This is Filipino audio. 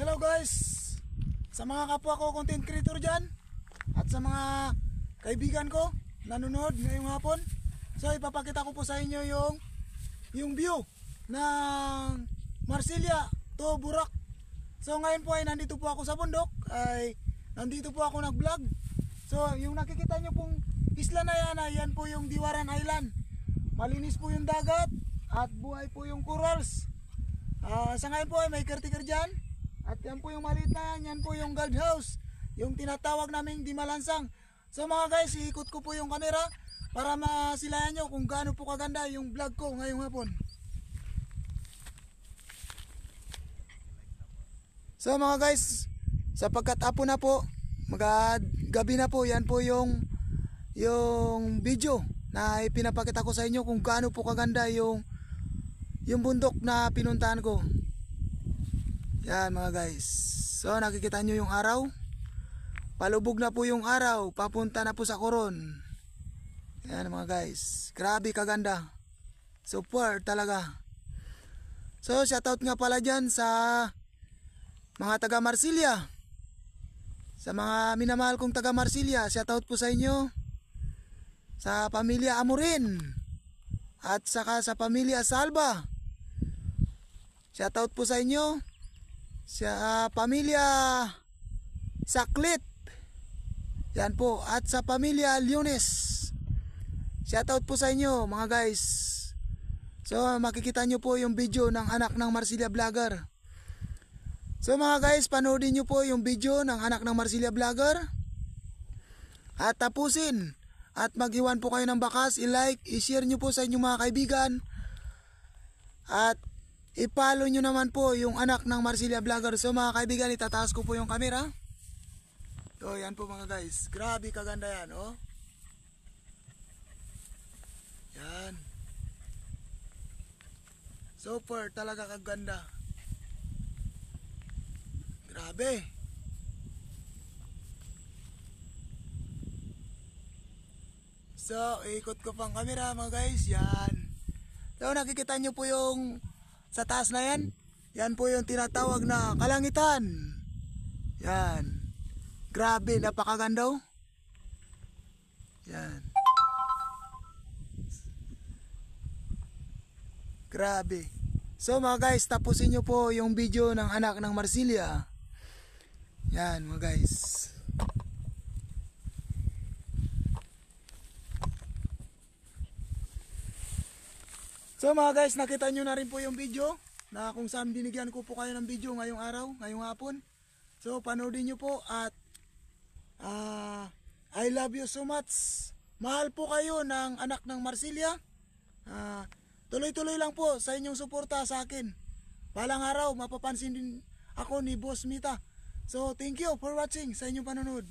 Hello guys, sa mga kapwa ko content creator dyan at sa mga kaibigan ko nanonood ngayong hapon. So ipapakita ko po sa inyo yung view ng Marsilia to Burak. So ngayon po ay nandito po ako sa bundok, nandito po ako nag vlog. So yung nakikita nyo pong isla na yan po yung Diwaran Island. Malinis po yung dagat at buhay po yung corals. Sa ngayon po ay may caretaker dyan. At yan po yung maliit na yan po yung guard house, yung tinatawag naming Dimalansang. So mga guys, iikot ko po yung camera para masilayan nyo kung gaano po kaganda yung vlog ko ngayong hapon. So mga guys, sapagkat hapon na po, gabi na po, yan po yung video na ipinapakita ko sa inyo kung gaano po kaganda yung bundok na pinuntahan ko. Yan mga guys. So nakikita nyo yung araw. Palubog na po yung araw. Papunta na po sa Coron. Yan mga guys. Grabe kaganda. Super talaga. So shoutout nga pala dyan sa mga taga Marsilia. Sa mga minamahal kong taga Marsilia, shoutout po sa inyo. Sa pamilya Amorin. At saka sa pamilya Salva. Shoutout po sa inyo. Sa pamilya Saklit, yan po, at sa pamilya Lunes, shoutout po sa inyo mga guys. So makikita nyo po yung video ng anak ng Marsilia Vlogger. So mga guys, panoodin nyo po yung video ng anak ng Marsilia Vlogger at tapusin at mag-iwan po kayo ng bakas, i-like, i-share nyo po sa inyong mga kaibigan at i-follow nyo naman po yung anak ng Marsilia Vlogger. So mga kaibigan, itataas ko po yung camera. So yan po mga guys. Grabe kaganda yan, oh. Yan. Super talaga kaganda. Grabe. So ikot ko pang camera mga guys. Yan. So nakikita nyo po yung sa taas na yan, yan po yung tinatawag na kalangitan. Yan. Grabe, napakaganda oh. Yan. Grabe. So mga guys, tapusin nyo po yung video ng anak ng Marsilia. Yan mga guys. So mga guys, nakita nyo na rin po yung video na kung saan binigyan ko po kayo ng video ngayong araw, ngayong hapon. So panoodin nyo po at I love you so much. Mahal po kayo ng anak ng Marsilia. Tuloy-tuloy lang po sa inyong suporta sa akin. Balang araw mapapansin din ako ni Boss Mita. So thank you for watching sa inyong panonood.